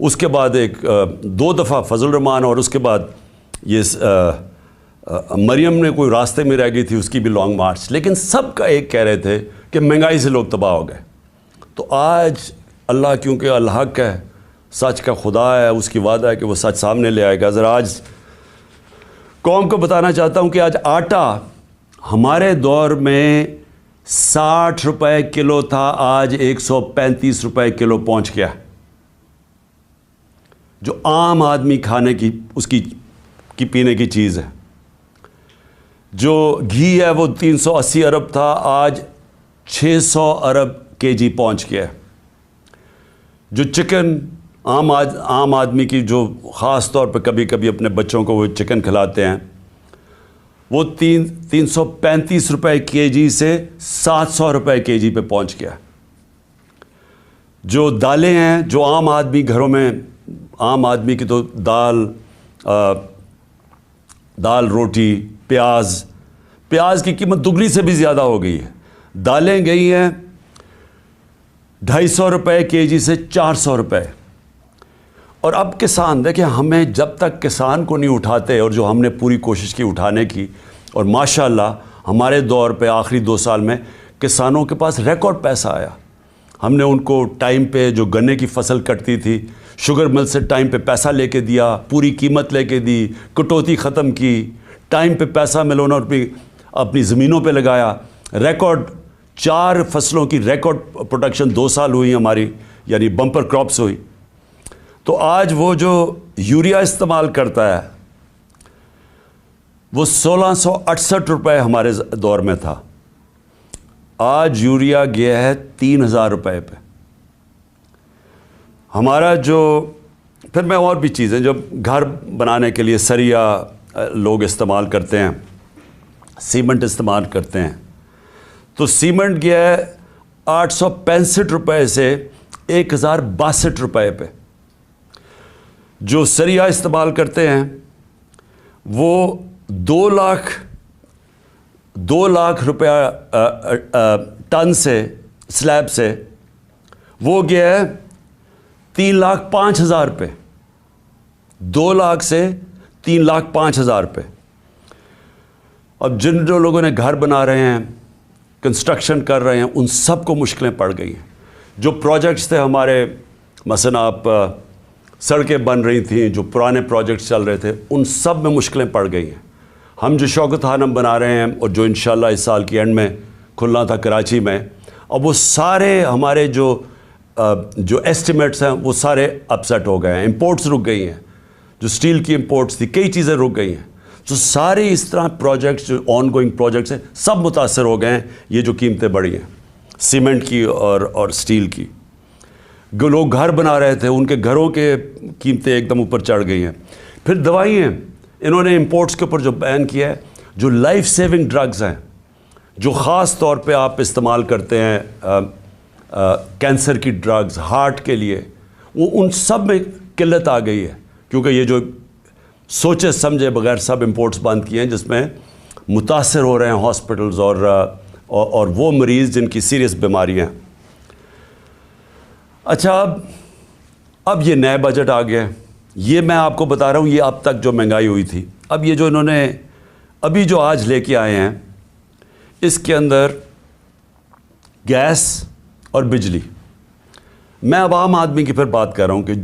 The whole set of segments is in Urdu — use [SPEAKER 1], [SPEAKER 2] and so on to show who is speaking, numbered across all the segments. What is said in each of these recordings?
[SPEAKER 1] اس کے بعد ایک 2 دفعہ فضل الرحمان، اور اس کے بعد یہ مریم نے کوئی راستے میں رہ گئی تھی، اس کی بھی لانگ مارچ. لیکن سب کا ایک کہہ رہے تھے کہ مہنگائی سے لوگ تباہ ہو گئے. تو آج اللہ کیونکہ الحق ہے، سچ کا خدا ہے، اس کی وعدہ ہے کہ وہ سچ سامنے لے آئے گا. ذرا آج قوم کو بتانا چاہتا ہوں کہ آج آٹا ہمارے دور میں 60 روپے کلو تھا، آج 135 روپے کلو پہنچ گیا. جو عام آدمی کھانے کی اس کی پینے کی چیز ہے. جو گھی ہے وہ 380 ارب تھا، آج 600 ارب کے جی پہنچ گیا. جو چکن عام آدمی کی، جو خاص طور پہ کبھی کبھی اپنے بچوں کو وہ چکن کھلاتے ہیں، وہ 335 روپے کے جی سے 700 روپے کے جی پہ پہنچ گیا. جو دالیں ہیں، جو عام آدمی گھروں میں، عام آدمی کی تو دال روٹی، پیاز کی قیمت دگنی سے بھی زیادہ ہو گئی ہے. دالیں گئی ہیں 250 روپے کے جی سے 400 روپے. اور اب کسان، دیکھیں ہمیں جب تک کسان کو نہیں اٹھاتے، اور جو ہم نے پوری کوشش کی اٹھانے کی، اور ماشاءاللہ ہمارے دور پہ آخری 2 سال میں کسانوں کے پاس ریکارڈ پیسہ آیا. ہم نے ان کو ٹائم پہ جو گنے کی فصل کٹتی تھی، شوگر مل سے ٹائم پہ پیسہ لے کے دیا، پوری قیمت لے کے دی، کٹوتی ختم کی، ٹائم پہ پیسہ ملونا اپنی زمینوں پہ لگایا. ریکارڈ 4 فصلوں کی ریکارڈ پروڈکشن 2 سال ہوئی ہماری، یعنی بمپر کراپس ہوئی. تو آج وہ جو یوریا استعمال کرتا ہے وہ 1668 روپے ہمارے دور میں تھا، آج یوریا گیا ہے 3000 روپے پہ. ہمارا جو پھر میں اور بھی چیزیں جو گھر بنانے کے لیے سریا لوگ استعمال کرتے ہیں، سیمنٹ استعمال کرتے ہیں، تو سیمنٹ گیا ہے 865 روپے سے 1062 روپے پہ. جو سریا استعمال کرتے ہیں وہ 2 لاکھ روپیہ ٹن سے، سلیب سے، وہ گیا ہے 3,05,000 پہ. 2 لاکھ سے 3,05,000 پہ. اب جو لوگوں نے گھر بنا رہے ہیں، کنسٹرکشن کر رہے ہیں، ان سب کو مشکلیں پڑ گئی ہیں. جو پروجیکٹس تھے ہمارے، مثلا آپ سڑکیں بن رہی تھیں، جو پرانے پروجیکٹس چل رہے تھے، ان سب میں مشکلیں پڑ گئی ہیں. ہم جو شوکت خانم بنا رہے ہیں، اور جو انشاءاللہ اس سال کی اینڈ میں کھلنا تھا کراچی میں، اب وہ سارے ہمارے جو ایسٹیمیٹس ہیں وہ سارے اپسیٹ ہو گئے ہیں. امپورٹس رک گئی ہیں، جو سٹیل کی امپورٹس تھی، کئی چیزیں رک گئی ہیں. تو سارے اس طرح پروجیکٹس جو آن گوئنگ پروجیکٹس ہیں سب متاثر ہو گئے ہیں. یہ جو قیمتیں بڑھی ہیں سیمنٹ کی اور سٹیل کی. لوگ گھر بنا رہے تھے، ان کے گھروں کے قیمتیں ایک دم اوپر چڑھ گئی ہیں. پھر دوائیں، انہوں نے امپورٹس کے اوپر جو بین کیا ہے، جو لائف سیونگ ڈرگز ہیں، جو خاص طور پہ آپ استعمال کرتے ہیں کینسر کی ڈرگز، ہارٹ کے لیے، وہ ان سب میں قلت آ گئی ہے. کیونکہ یہ جو سوچے سمجھے بغیر سب امپورٹس بند کیے ہیں، جس میں متاثر ہو رہے ہیں ہاسپٹلز اور وہ مریض جن کی سیریس بیماریاں. اچھا، اب یہ نئے بجٹ آ گیا. یہ میں آپ کو بتا رہا ہوں، یہ اب تک جو مہنگائی ہوئی تھی، اب یہ جو انہوں نے ابھی جو آج لے کے آئے ہیں، اس کے اندر گیس اور بجلی. میں اب عام آدمی کی پھر بات کر رہا ہوں کہ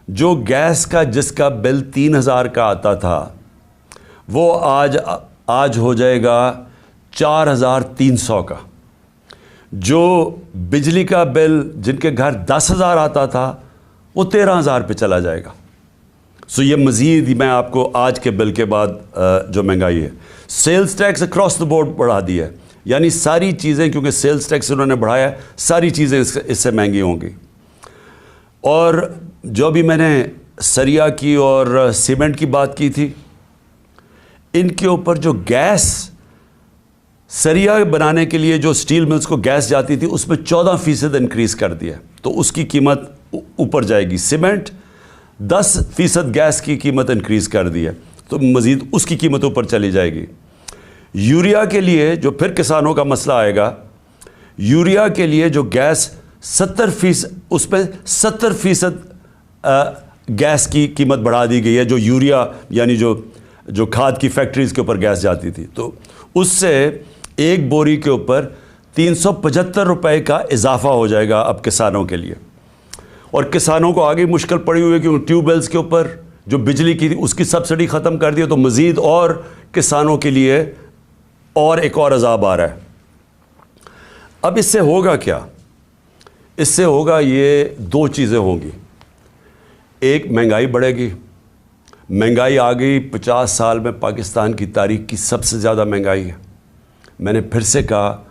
[SPEAKER 1] جو گیس کا جس کا بل 3000 کا آتا تھا، وہ آج ہو جائے گا 4300 کا. جو بجلی کا بل جن کے گھر 10,000 آتا تھا، وہ 13,000 پہ چلا جائے گا. سو یہ مزید میں آپ کو آج کے بل کے بعد جو مہنگائی ہے، sales tax across the board بڑھا دیا ہے. یعنی ساری چیزیں، کیونکہ سیلز ٹیکس انہوں نے بڑھایا ہے، ساری چیزیں اس سے مہنگی ہوں گی. اور جو بھی میں نے سریا کی اور سیمنٹ کی بات کی تھی، ان کے اوپر جو گیس، سریا بنانے کے لیے جو سٹیل ملز کو گیس جاتی تھی، اس میں 14% انکریز کر دیا، تو اس کی قیمت اوپر جائے گی. سیمنٹ 10% گیس کی قیمت انکریز کر دی ہے، تو مزید اس کی قیمت اوپر چلی جائے گی. یوریا کے لیے جو پھر کسانوں کا مسئلہ آئے گا، یوریا کے لیے جو گیس 70%، اس پہ 70% گیس کی قیمت بڑھا دی گئی ہے، جو یوریا یعنی جو کھاد کی فیکٹریز کے اوپر گیس جاتی تھی، تو اس سے ایک بوری کے اوپر 375 روپے کا اضافہ ہو جائے گا اب کسانوں کے لیے. اور کسانوں کو آگے مشکل پڑی ہوئی ہے کیونکہ ٹیوب ویلز کے اوپر جو بجلی کی تھی اس کی سبسڈی ختم کر دی ہے، تو مزید اور کسانوں کے لیے اور ایک اور عذاب آ رہا ہے. اب اس سے ہوگا کیا؟ اس سے ہوگا یہ دو چیزیں ہوں گی. ایک، مہنگائی بڑھے گی. مہنگائی آ گئی 50 سال میں پاکستان کی تاریخ کی سب سے زیادہ مہنگائی ہے. میں نے پھر سے کہا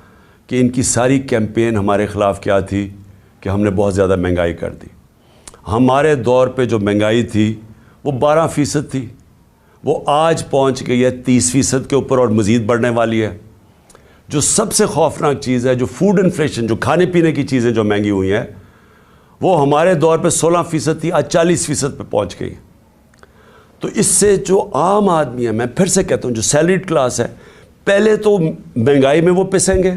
[SPEAKER 1] کہ ان کی ساری کیمپین ہمارے خلاف کیا تھی کہ ہم نے بہت زیادہ مہنگائی کر دی. ہمارے دور پہ جو مہنگائی تھی وہ 12% تھی، وہ آج پہنچ گئی ہے 30% کے اوپر اور مزید بڑھنے والی ہے. جو سب سے خوفناک چیز ہے، جو فوڈ انفلیشن، جو کھانے پینے کی چیزیں جو مہنگی ہوئی ہیں، وہ ہمارے دور پہ 16% تھی، آج 40% پہ پہنچ گئی. تو اس سے جو عام آدمی ہے، میں پھر سے کہتا ہوں جو سیلریڈ کلاس ہے، پہلے تو مہنگائی میں وہ پسیں گے،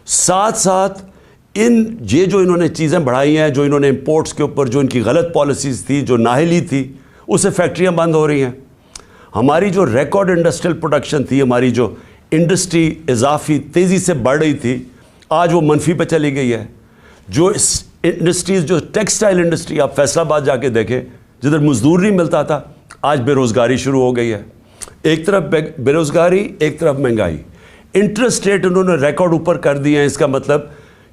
[SPEAKER 1] ساتھ ساتھ یہ جو انہوں نے چیزیں بڑھائی ہیں، جو انہوں نے امپورٹس کے اوپر جو ان کی غلط پالیسیز تھی، جو نااہلی تھی، اسے فیکٹریاں بند ہو رہی ہیں. ہماری جو ریکارڈ انڈسٹریل پروڈکشن تھی، ہماری جو انڈسٹری اضافی تیزی سے بڑھ رہی تھی، آج وہ منفی پہ چلی گئی ہے. جو انڈسٹریز، جو ٹیکسٹائل انڈسٹری، آپ فیصل آباد جا کے دیکھیں، جدھر مزدور نہیں ملتا تھا، آج بے روزگاری شروع ہو گئی ہے. ایک طرف بے روزگاری، ایک طرف مہنگائی. انٹرسٹ ریٹ انہوں نے ریکارڈ اوپر کر دیے ہیں. اس کا مطلب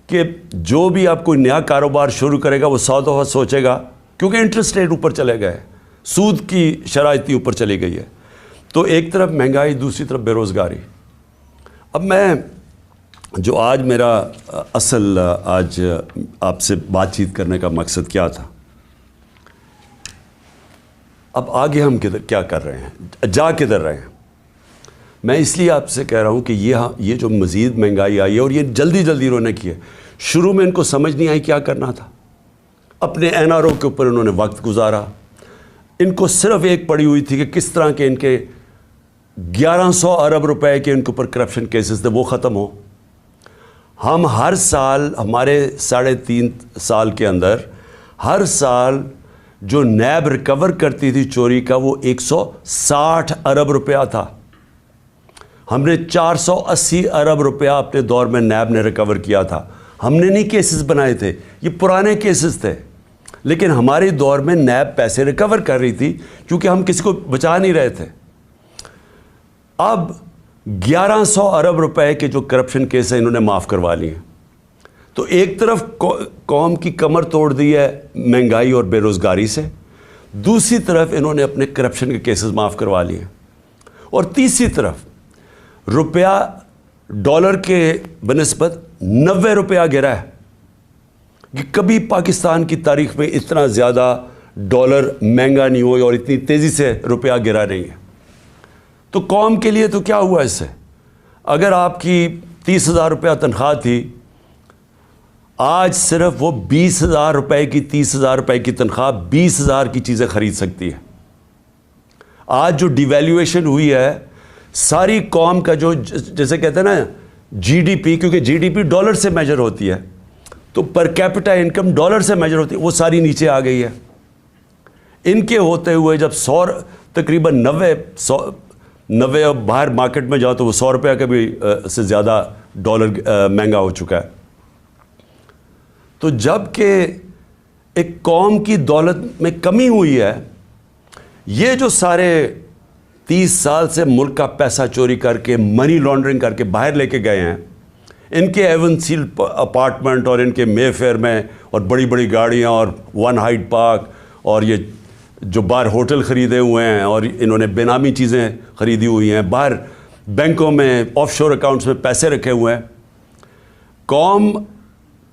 [SPEAKER 1] کہ جو بھی آپ کوئی نیا کاروبار شروع کرے گا وہ 100 دفعہ سوچے گا، کیونکہ انٹرسٹ ریٹ اوپر چلے گئے، سود کی شرح اتنی اوپر چلی گئی ہے. تو ایک طرف مہنگائی، دوسری طرف بے روزگاری. اب میں جو آج میرا اصل آج آپ سے بات چیت کرنے کا مقصد کیا تھا، اب آگے ہم کیا کر رہے ہیں، جا کدھر رہے ہیں. میں اس لیے آپ سے کہہ رہا ہوں کہ یہ جو مزید مہنگائی آئی ہے اور یہ جلدی انہوں نے کی ہے. شروع میں ان کو سمجھ نہیں آئی کیا کرنا تھا. اپنے این آر او کے اوپر انہوں نے وقت گزارا. ان کو صرف ایک پڑی ہوئی تھی کہ کس طرح کے ان کے 1100 ارب روپے کے ان کے اوپر کرپشن کیسز تھے وہ ختم ہو. ہم ہر سال، ہمارے 3.5 سال کے اندر، ہر سال جو نیب ریکور کرتی تھی چوری کا وہ 160 ارب روپیہ تھا. ہم نے 480 ارب روپیہ اپنے دور میں نیب نے ریکور کیا تھا. ہم نے نہیں کیسز بنائے تھے، یہ پرانے کیسز تھے، لیکن ہمارے دور میں نیب پیسے ریکور کر رہی تھی کیونکہ ہم کسی کو بچا نہیں رہے تھے. اب 1100 ارب روپے کے جو کرپشن کیس ہیں انہوں نے معاف کروا لیے ہیں. تو ایک طرف قوم کی کمر توڑ دی ہے مہنگائی اور بے روزگاری سے، دوسری طرف انہوں نے اپنے کرپشن کے کیسز معاف کروا لیے ہیں، اور تیسری طرف روپیہ ڈالر کے بنسبت 90 روپیہ گرا ہے. کہ کبھی پاکستان کی تاریخ میں اتنا زیادہ ڈالر مہنگا نہیں ہوئی اور اتنی تیزی سے روپیہ گرا نہیں ہے. تو قوم کے لیے تو کیا ہوا اس سے؟ اگر آپ کی 30,000 روپیہ تنخواہ تھی، آج صرف وہ 20,000 روپے کی 30,000 روپے کی تنخواہ 20,000 کی چیزیں خرید سکتی ہے. آج جو ڈیویلیویشن ہوئی ہے، ساری قوم کا جو جیسے کہتے ہیں نا جی ڈی پی، کیونکہ جی ڈی پی ڈالر سے میجر ہوتی ہے تو پر کیپٹا انکم ڈالر سے میجر ہوتی ہے، وہ ساری نیچے آ گئی ہے. ان کے ہوتے ہوئے جب تقریباً 90 باہر مارکیٹ میں جاؤ تو وہ 100 روپیہ کا بھی سے زیادہ ڈالر مہنگا ہو چکا ہے. تو جب کہ ایک قوم کی دولت میں کمی ہوئی ہے، یہ جو سارے 30 سال سے ملک کا پیسہ چوری کر کے، منی لانڈرنگ کر کے باہر لے کے گئے ہیں، ان کے ایون سیل اپارٹمنٹ اور ان کے مے فیئر میں اور بڑی بڑی گاڑیاں اور ون ہائیڈ پارک اور یہ جو باہر ہوٹل خریدے ہوئے ہیں اور انہوں نے بے نامی چیزیں خریدی ہوئی ہیں، باہر بینکوں میں آف شور اکاؤنٹس میں پیسے رکھے ہوئے ہیں. قوم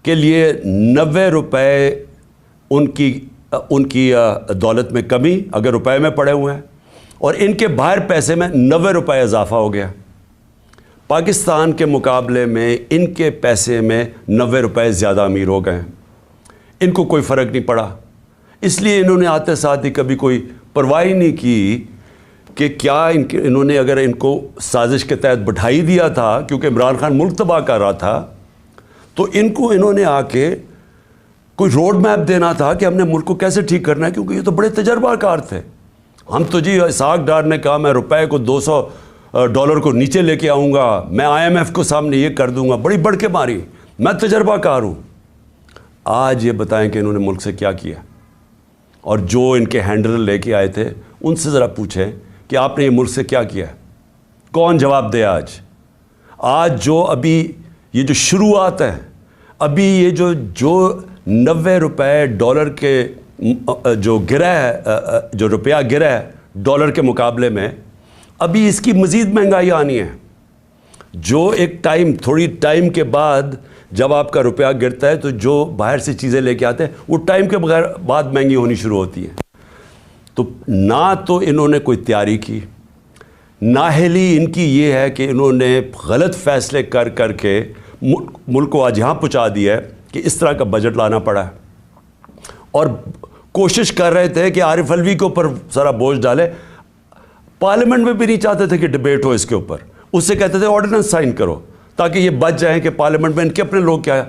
[SPEAKER 1] کے لیے 90 روپے ان کی دولت میں کمی اگر روپے میں پڑے ہوئے ہیں، اور ان کے باہر پیسے میں 90 روپے اضافہ ہو گیا. پاکستان کے مقابلے میں ان کے پیسے میں 90 روپے زیادہ امیر ہو گئے ہیں. ان کو کوئی فرق نہیں پڑا، اس لیے انہوں نے آتے ساتھ ہی کبھی کوئی پرواہ نہیں کی کہ کیا انہوں نے اگر ان کو سازش کے تحت بٹھائی دیا تھا، کیونکہ عمران خان ملک تباہ کر رہا تھا، تو انہوں نے آ کے کوئی روڈ میپ دینا تھا کہ ہم نے ملک کو کیسے ٹھیک کرنا ہے، کیونکہ یہ تو بڑے تجربہ کار تھے. ہم تو جی اسحاق ڈار نے کہا میں روپے کو $200 کو نیچے لے کے آؤں گا، میں IMF کو سامنے یہ کر دوں گا، بڑی بڑھ کے ماری، میں تجربہ کار ہوں. آج یہ بتائیں کہ انہوں نے ملک سے کیا کیا، اور جو ان کے ہینڈلر لے کے آئے تھے ان سے ذرا پوچھیں کہ آپ نے یہ ملک سے کیا کیا ہے. کون جواب دے؟ آج جو ابھی یہ جو شروعات ہیں، ابھی یہ جو $90 کے جو گرا ہے، جو روپیہ گرا ہے ڈالر کے مقابلے میں، ابھی اس کی مزید مہنگائی آنی ہے. جو ایک تھوڑی ٹائم کے بعد جب آپ کا روپیہ گرتا ہے تو جو باہر سے چیزیں لے کے آتے ہیں وہ ٹائم کے بعد مہنگی ہونی شروع ہوتی ہیں. تو نہ تو انہوں نے کوئی تیاری کی، نااہلی ان کی یہ ہے کہ انہوں نے غلط فیصلے کر کے ملک کو آج یہاں پہنچا دیا ہے کہ اس طرح کا بجٹ لانا پڑا ہے. اور کوشش کر رہے تھے کہ عارف علوی کے اوپر سارا بوجھ ڈالے. پارلیمنٹ میں بھی نہیں چاہتے تھے کہ ڈبیٹ ہو اس کے اوپر، اس سے کہتے تھے آرڈیننس سائن کرو تاکہ یہ بچ جائیں کہ پارلیمنٹ میں ان کے اپنے لوگ کیا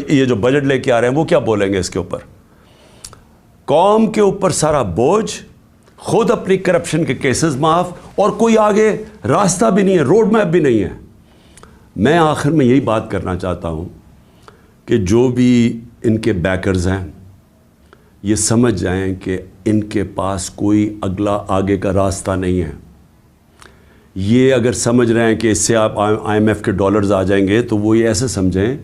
[SPEAKER 1] یہ جو بجٹ لے کے آ رہے ہیں وہ کیا بولیں گے اس کے اوپر. قوم کے اوپر سارا بوجھ، خود اپنی کرپشن کے کیسز معاف، اور کوئی آگے راستہ بھی نہیں ہے، روڈ میپ بھی نہیں ہے. میں آخر میں یہی بات کرنا چاہتا ہوں کہ جو بھی ان کے بیکرز ہیں یہ سمجھ جائیں کہ ان کے پاس کوئی آگے کا راستہ نہیں ہے. یہ اگر سمجھ رہے ہیں کہ اس سے آپ IMF کے ڈالرز آ جائیں گے تو وہ یہ ایسے سمجھیں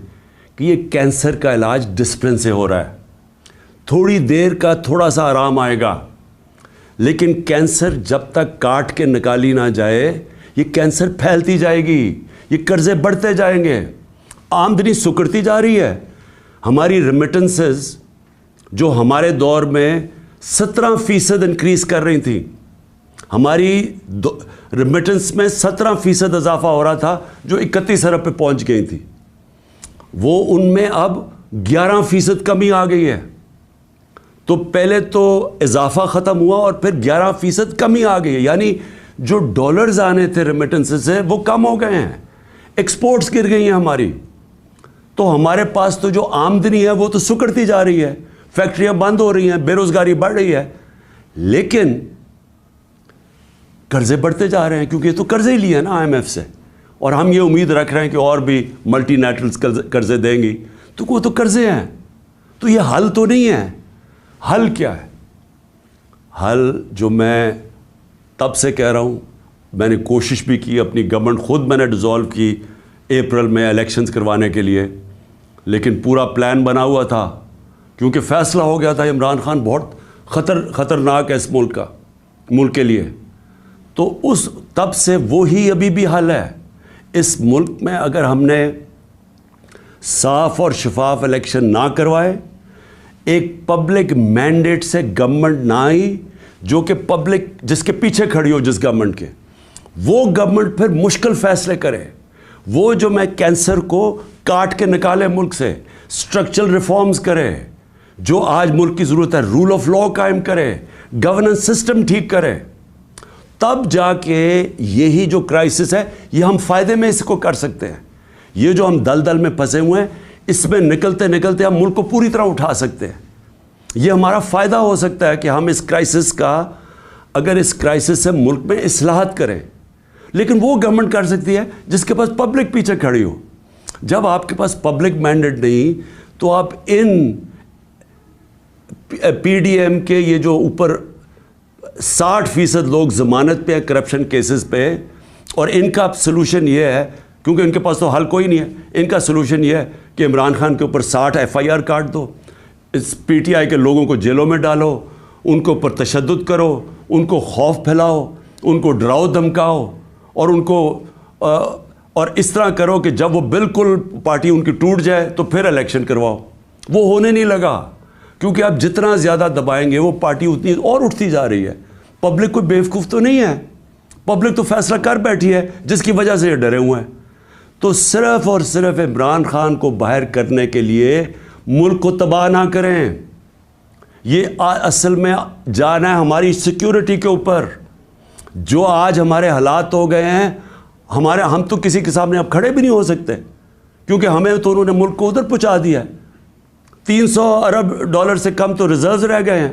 [SPEAKER 1] کہ یہ کینسر کا علاج ڈسپلن سے ہو رہا ہے، تھوڑی دیر کا تھوڑا سا آرام آئے گا، لیکن کینسر جب تک کاٹ کے نکالی نہ جائے یہ کینسر پھیلتی جائے گی، یہ قرضے بڑھتے جائیں گے، آمدنی سکڑتی جا رہی ہے. ہماری ریمیٹنسز جو ہمارے دور میں 17% انکریز کر رہی تھیں، ہماری ریمیٹنس میں 17% اضافہ ہو رہا تھا جو 31 ارب پہ پہنچ گئی تھی، وہ ان میں اب 11% کمی آ گئی ہے. تو پہلے تو اضافہ ختم ہوا اور پھر 11% کمی آ گئی ہے، یعنی جو ڈالرز آنے تھے ریمیٹنس سے وہ کم ہو گئے ہیں، ایکسپورٹس گر گئی ہیں ہماری. تو ہمارے پاس تو جو آمدنی ہے وہ تو سکڑتی جا رہی ہے، فیکٹریاں بند ہو رہی ہیں، بے روزگاری بڑھ رہی ہے، لیکن قرضے بڑھتے جا رہے ہیں کیونکہ یہ تو قرضے ہی لیے ہیں نا IMF سے، اور ہم یہ امید رکھ رہے ہیں کہ اور بھی ملٹی نیشنلز قرضے دیں گی. تو وہ تو قرضے ہیں، تو یہ حل تو نہیں ہے. حل کیا ہے؟ حل جو میں تب سے کہہ رہا ہوں، میں نے کوشش بھی کی، اپنی گورنمنٹ خود میں نے ڈیزالو کی اپریل میں الیکشنز کروانے کے لیے، لیکن پورا پلان بنا ہوا تھا کیونکہ فیصلہ ہو گیا تھا عمران خان بہت خطرناک ہے اس ملک کے لیے. تو تب سے وہی ابھی بھی حل ہے. اس ملک میں اگر ہم نے صاف اور شفاف الیکشن نہ کروائے، ایک پبلک مینڈیٹ سے گورنمنٹ نہ آئی جو کہ پبلک جس کے پیچھے کھڑی ہو جس گورنمنٹ کے، وہ گورنمنٹ پھر مشکل فیصلے کرے، وہ جو میں کینسر کو کاٹ کے نکالے ملک سے، اسٹرکچرل ریفارمز کرے، جو آج ملک کی ضرورت ہے، رول آف لا قائم کرے، گورننس سسٹم ٹھیک کرے، تب جا کے یہی جو کرائسس ہے یہ ہم فائدے میں اس کو کر سکتے ہیں. یہ جو ہم دلدل میں پھنسے ہوئے ہیں اس میں نکلتے نکلتے ہم ملک کو پوری طرح اٹھا سکتے ہیں. یہ ہمارا فائدہ ہو سکتا ہے کہ ہم اس کرائسس کا، اگر اس کرائسس سے ملک میں اصلاحات کریں. لیکن وہ گورنمنٹ کر سکتی ہے جس کے پاس پبلک پیچھے کھڑی ہو. جب آپ کے پاس پبلک مینڈیٹ نہیں تو آپ ان PDM کے یہ جو اوپر 60% لوگ ضمانت پہ ہیں کرپشن کیسز پہ، اور ان کا سلوشن یہ ہے، کیونکہ ان کے پاس تو حل کوئی نہیں ہے، ان کا سلوشن یہ ہے کہ عمران خان کے اوپر 60 FIR کاٹ دو، اس PTI کے لوگوں کو جیلوں میں ڈالو، ان کے اوپر تشدد کرو، ان کو خوف پھیلاؤ، ان کو ڈراؤ دھمکاؤ، اور ان کو اور اس طرح کرو کہ جب وہ بالکل پارٹی ان کی ٹوٹ جائے تو پھر الیکشن کرواؤ. وہ ہونے نہیں لگا، کیونکہ آپ جتنا زیادہ دبائیں گے وہ پارٹی اتنی اور اٹھتی جا رہی ہے. پبلک کوئی بیوقوف تو نہیں ہے، پبلک تو فیصلہ کر بیٹھی ہے جس کی وجہ سے یہ ڈرے ہوئے ہیں. تو صرف اور صرف عمران خان کو باہر کرنے کے لیے ملک کو تباہ نہ کریں. یہ اصل میں جانا ہے ہماری سیکیورٹی کے اوپر. جو آج ہمارے حالات ہو گئے ہیں، ہم تو کسی کے سامنے اب کھڑے بھی نہیں ہو سکتے، کیونکہ ہمیں تو انہوں نے ملک کو ادھر پہنچا دیا ہے. 300 ارب ڈالر سے کم تو ریزروز رہ گئے ہیں.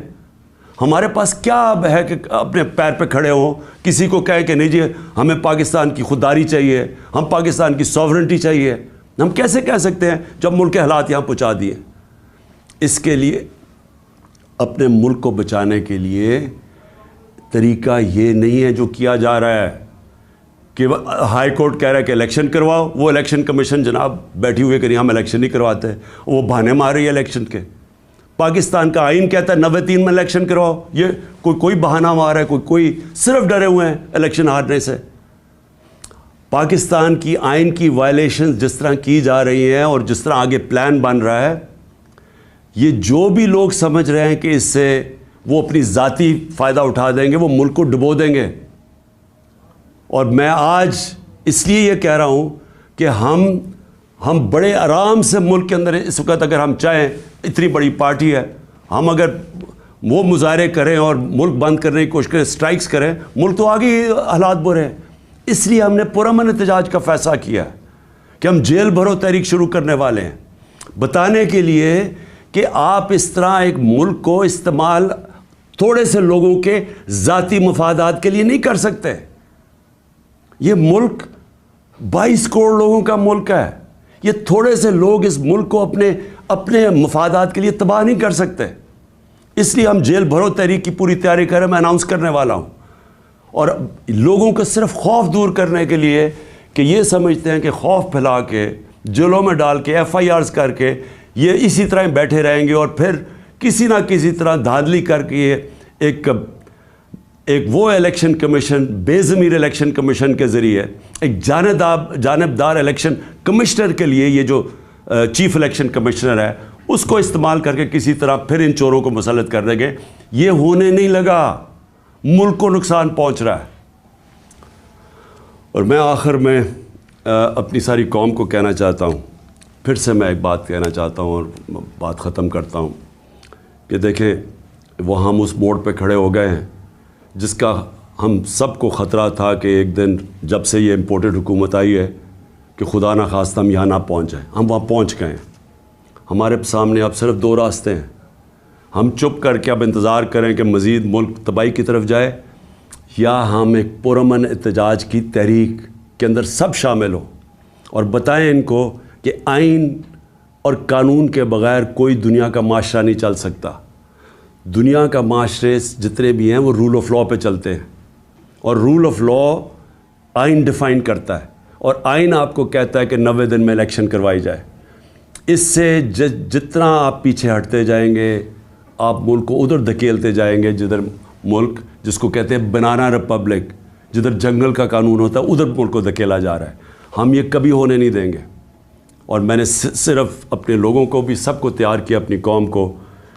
[SPEAKER 1] ہمارے پاس کیا اب ہے کہ اپنے پیر پہ کھڑے ہوں, کسی کو کہیں کہ نہیں جی ہمیں پاکستان کی خودداری چاہیے, ہم پاکستان کی سوورنٹی چاہیے. ہم کیسے کہہ سکتے ہیں جب ملک کے حالات یہاں پہنچا دیے؟ اس کے لیے اپنے ملک کو بچانے کے لیے طریقہ یہ نہیں ہے جو کیا جا رہا ہے کہ ہائی کورٹ کہہ رہا ہے کہ الیکشن کرواؤ, وہ الیکشن کمیشن جناب بیٹھی ہوئے کہ نہیں ہم الیکشن نہیں کرواتے, وہ بہانے مار رہی ہے الیکشن کے. پاکستان کا آئین کہتا ہے 93 میں الیکشن کرواؤ, یہ کوئی بہانہ مار رہا ہے, کوئی صرف ڈرے ہوئے ہیں الیکشن ہارنے سے. پاکستان کی آئین کی وائلیشنز جس طرح کی جا رہی ہیں اور جس طرح آگے پلان بن رہا ہے, یہ جو بھی لوگ سمجھ رہے ہیں کہ اس سے وہ اپنی ذاتی فائدہ اٹھا دیں گے, وہ ملک کو ڈبو دیں گے. اور میں آج اس لیے یہ کہہ رہا ہوں کہ ہم بڑے آرام سے ملک کے اندر اس وقت اگر ہم چاہیں, اتنی بڑی پارٹی ہے, ہم اگر وہ مظاہرے کریں اور ملک بند کرنے کی کوشش کریں, اسٹرائکس کریں, ملک تو آگے حالات برے ہیں. اس لیے ہم نے پرامن احتجاج کا فیصلہ کیا ہے کہ ہم جیل بھرو تحریک شروع کرنے والے ہیں, بتانے کے لیے کہ آپ اس طرح ایک ملک کو استعمال تھوڑے سے لوگوں کے ذاتی مفادات کے لیے نہیں کر سکتے. یہ ملک 22 کروڑ لوگوں کا ملک ہے. یہ تھوڑے سے لوگ اس ملک کو اپنے مفادات کے لیے تباہ نہیں کر سکتے. اس لیے ہم جیل بھرو تحریک کی پوری تیاری کریں, میں اناؤنس کرنے والا ہوں. اور لوگوں کو صرف خوف دور کرنے کے لیے کہ یہ سمجھتے ہیں کہ خوف پھیلا کے جیلوں میں ڈال کے FIRs کر کے یہ اسی طرح بیٹھے رہیں گے, اور پھر کسی نہ کسی طرح دھاندلی کر کے ایک وہ الیکشن کمیشن, بے ضمیر الیکشن کمیشن کے ذریعے ایک جانبدار الیکشن کمشنر کے لیے, یہ جو چیف الیکشن کمشنر ہے اس کو استعمال کر کے کسی طرح پھر ان چوروں کو مسلط کر دیں گے. یہ ہونے نہیں لگا, ملک کو نقصان پہنچ رہا ہے. اور میں آخر میں اپنی ساری قوم کو کہنا چاہتا ہوں, پھر سے میں ایک بات کہنا چاہتا ہوں اور بات ختم کرتا ہوں کہ دیکھیں وہ ہم اس موڑ پہ کھڑے ہو گئے ہیں جس کا ہم سب کو خطرہ تھا کہ ایک دن جب سے یہ امپورٹڈ حکومت آئی ہے کہ خدا نہ خواستہ ہم یہاں نہ پہنچ جائیں. ہم وہاں پہنچ گئے ہیں. ہمارے سامنے اب صرف 2 راستے ہیں. ہم چپ کر کے اب انتظار کریں کہ مزید ملک تباہی کی طرف جائے, یا ہم ایک پرامن احتجاج کی تحریک کے اندر سب شامل ہوں اور بتائیں ان کو کہ آئین اور قانون کے بغیر کوئی دنیا کا معاشرہ نہیں چل سکتا. دنیا کا معاشرے جتنے بھی ہیں وہ رول آف لا پہ چلتے ہیں, اور رول آف لا آئین ڈیفائن کرتا ہے, اور آئین آپ کو کہتا ہے کہ 90 دن میں الیکشن کروائی جائے. اس سے جتنا آپ پیچھے ہٹتے جائیں گے آپ ملک کو ادھر دھکیلتے جائیں گے, جدھر ملک جس کو کہتے ہیں بنانا ریپبلک, جدھر جنگل کا قانون ہوتا ہے ادھر ملک کو دھکیلا جا رہا ہے. ہم یہ کبھی ہونے نہیں دیں گے. اور میں نے صرف اپنے لوگوں کو بھی سب کو تیار کیا, اپنی قوم کو,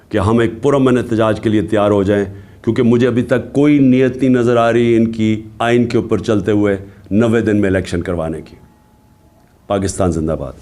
[SPEAKER 1] کہ ہم ایک پرامن احتجاج کے لیے تیار ہو جائیں, کیونکہ مجھے ابھی تک کوئی نیت نہیں نظر آ رہی ان کی آئین کے اوپر چلتے ہوئے 90 دن میں الیکشن کروانے کی. پاکستان زندہ باد.